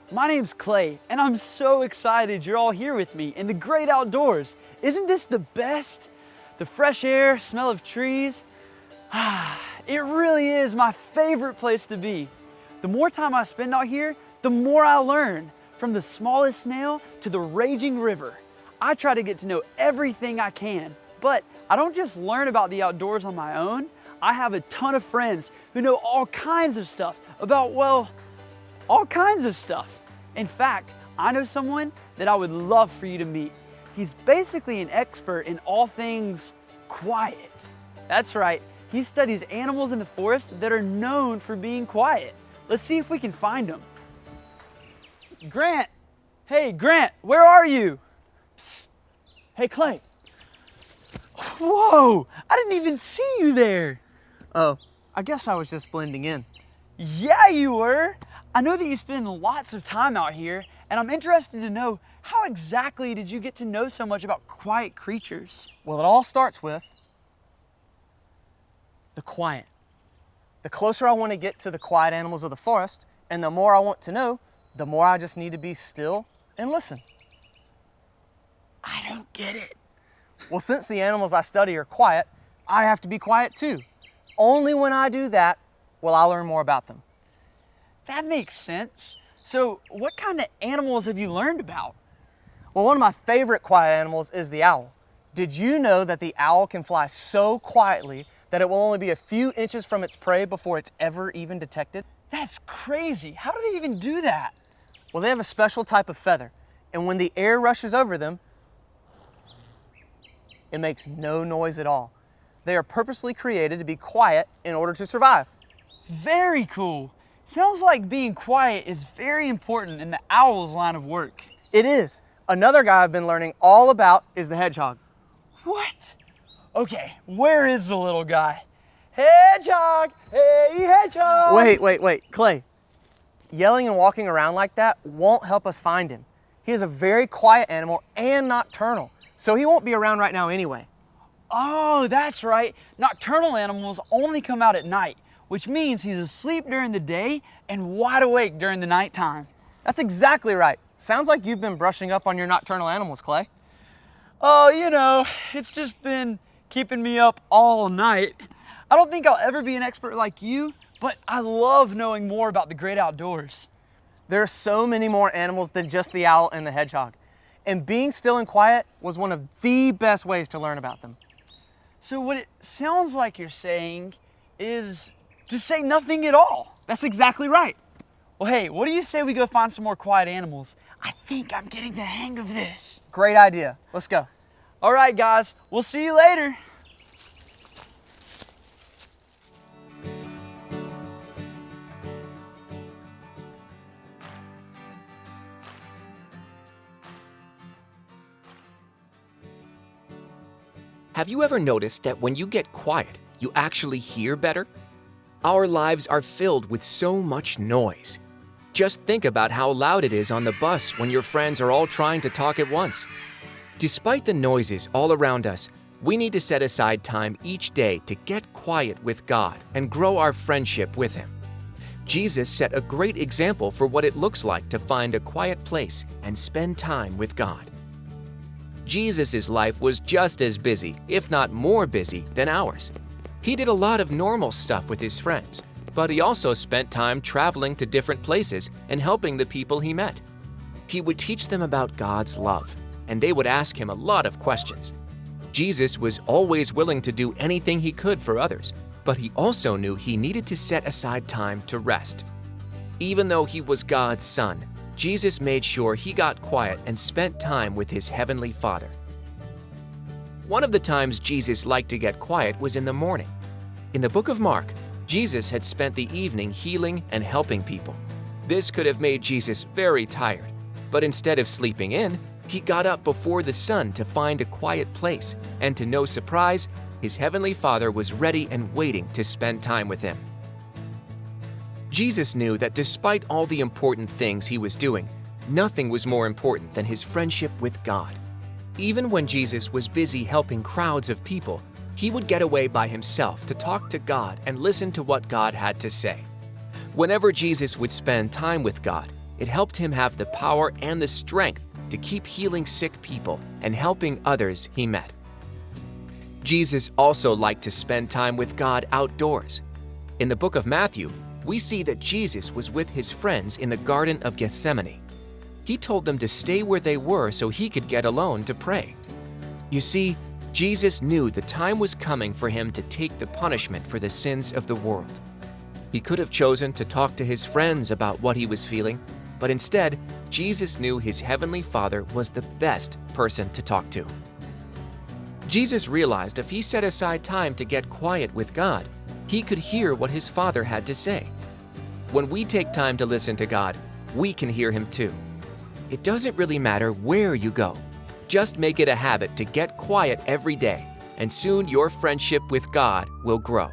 My name's Clay, and I'm so excited you're all here with me in the great outdoors. Isn't this the best? The fresh air, smell of trees. It really is my favorite place to be. The more time I spend out here, the more I learn. From the smallest snail to the raging river. I try to get to know everything I can, but I don't just learn about the outdoors on my own. I have a ton of friends who know all kinds of stuff about, well, all kinds of stuff. In fact, I know someone that I would love for you to meet. He's basically an expert in all things quiet. That's right, he studies animals in the forest that are known for being quiet. Let's see if we can find him. Grant! Hey, Grant, where are you? Psst. Hey, Clay. Whoa, I didn't even see you there. Oh, I guess I was just blending in. Yeah, you were. I know that you spend lots of time out here, and I'm interested to know how exactly did you get to know so much about quiet creatures? Well, it all starts with the quiet. The closer I want to get to the quiet animals of the forest, and the more I want to know, the more I just need to be still and listen. I don't get it. Well, since the animals I study are quiet, I have to be quiet too. Only when I do that will I learn more about them. That makes sense. So what kind of animals have you learned about? Well, one of my favorite quiet animals is the owl. Did you know that the owl can fly so quietly that it will only be a few inches from its prey before it's ever even detected? That's crazy. How do they even do that? Well, they have a special type of feather, and when the air rushes over them, it makes no noise at all. They are purposely created to be quiet in order to survive. Very cool. Sounds like being quiet is very important in the owl's line of work. It is. Another guy I've been learning all about is the hedgehog. What? Okay, where is the little guy? Hedgehog! Hey, hedgehog! Wait, Clay. Yelling and walking around like that won't help us find him. He is a very quiet animal and nocturnal, so he won't be around right now anyway. Oh, that's right. Nocturnal animals only come out at night, which means he's asleep during the day and wide awake during the nighttime. That's exactly right. Sounds like you've been brushing up on your nocturnal animals, Clay. Oh, you know, it's just been keeping me up all night. I don't think I'll ever be an expert like you, but I love knowing more about the great outdoors. There are so many more animals than just the owl and the hedgehog, and being still and quiet was one of the best ways to learn about them. So what it sounds like you're saying is to say nothing at all. That's exactly right. Well, hey, what do you say we go find some more quiet animals? I think I'm getting the hang of this. Great idea. Let's go. All right, guys, we'll see you later. Have you ever noticed that when you get quiet, you actually hear better? Our lives are filled with so much noise. Just think about how loud it is on the bus when your friends are all trying to talk at once. Despite the noises all around us, we need to set aside time each day to get quiet with God and grow our friendship with Him. Jesus set a great example for what it looks like to find a quiet place and spend time with God. Jesus' life was just as busy, if not more busy, than ours. He did a lot of normal stuff with his friends, but he also spent time traveling to different places and helping the people he met. He would teach them about God's love, and they would ask him a lot of questions. Jesus was always willing to do anything he could for others, but he also knew he needed to set aside time to rest. Even though he was God's son, Jesus made sure he got quiet and spent time with his heavenly Father. One of the times Jesus liked to get quiet was in the morning. In the book of Mark, Jesus had spent the evening healing and helping people. This could have made Jesus very tired, but instead of sleeping in, he got up before the sun to find a quiet place, and to no surprise, his heavenly Father was ready and waiting to spend time with him. Jesus knew that despite all the important things he was doing, nothing was more important than his friendship with God. Even when Jesus was busy helping crowds of people, he would get away by himself to talk to God and listen to what God had to say. Whenever Jesus would spend time with God, It helped him have the power and the strength to keep healing sick people and helping others he met. Jesus also liked to spend time with God outdoors. In the book of Matthew, we see that Jesus was with his friends in the Garden of Gethsemane. He told them to stay where they were so he could get alone to pray. You see, Jesus knew the time was coming for him to take the punishment for the sins of the world. He could have chosen to talk to his friends about what he was feeling, but instead, Jesus knew his heavenly Father was the best person to talk to. Jesus realized if he set aside time to get quiet with God, he could hear what his Father had to say. When we take time to listen to God, we can hear him too. It doesn't really matter where you go. Just make it a habit to get quiet every day, and soon your friendship with God will grow.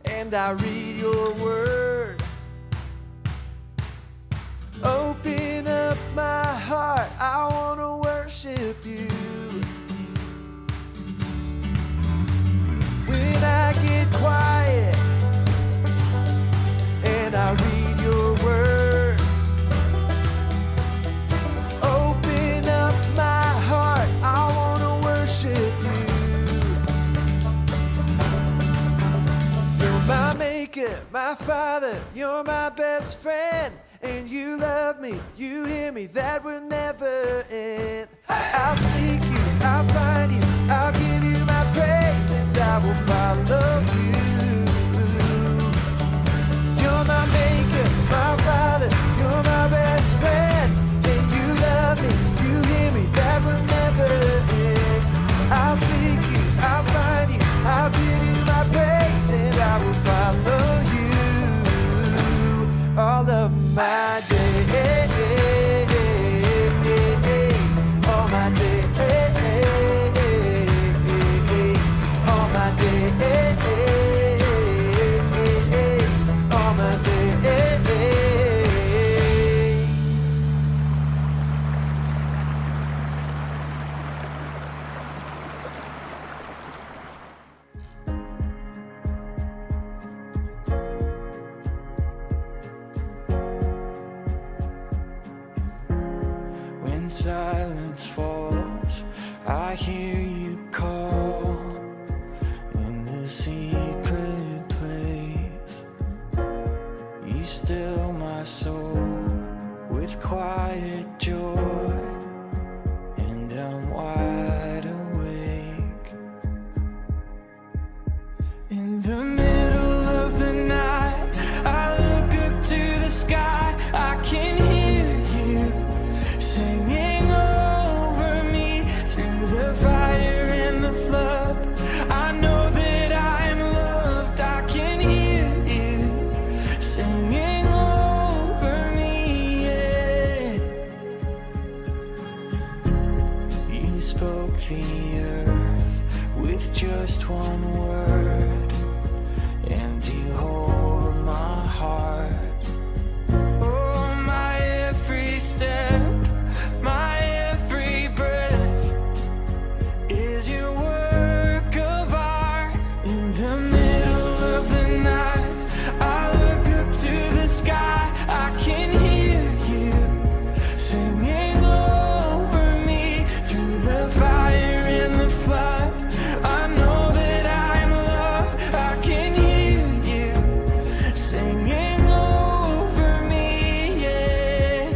And I read your word. Open up my heart, I want to worship you. When I get quiet and I read your word, open up my heart, I want to worship you. You're my maker, my father, you're my best friend. And you love me, you hear me, that will never end. I'll seek you, I'll find you, I'll give you my praise, and I will follow you. You're my maker, my father, you're my best friend. And you love me, you hear me, that will never end. I'll seek you, I'll find you, I'll give you my praise, and I will follow you all of my days, all my days, all my days, all my days. silence falls, I hear you call in the secret place. You still my soul with quiet joy, and I'm wide awake. In the middle of the night, I look up to the sky. I can hear you singing over me through the fire and the flood. I know that I am loved. I can hear you singing over me, yeah. You spoke the earth with just one word, and you hold my heart. Oh, my every step, my every breath is your work of art. In the middle of the night, I look up to the sky. I can hear you singing over me through the fire and the flood. I know that I am loved. I can hear you singing over me, yeah.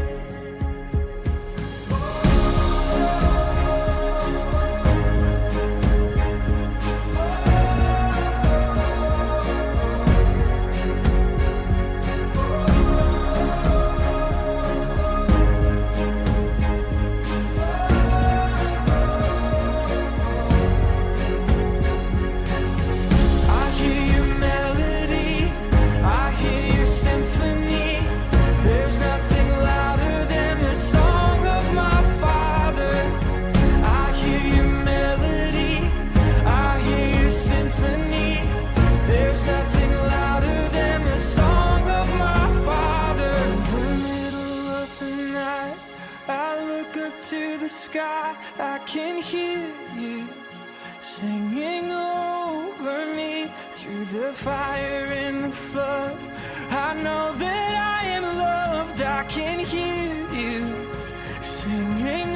I hear your melody, I hear your symphony. There's nothing louder than the song of my Father. I hear your melody, I hear your symphony. There's nothing louder than the song of my Father. In the middle of the night, I look up to the sky. I can hear you singing over me through the fire and the flood. I know that I am loved. I can hear you singing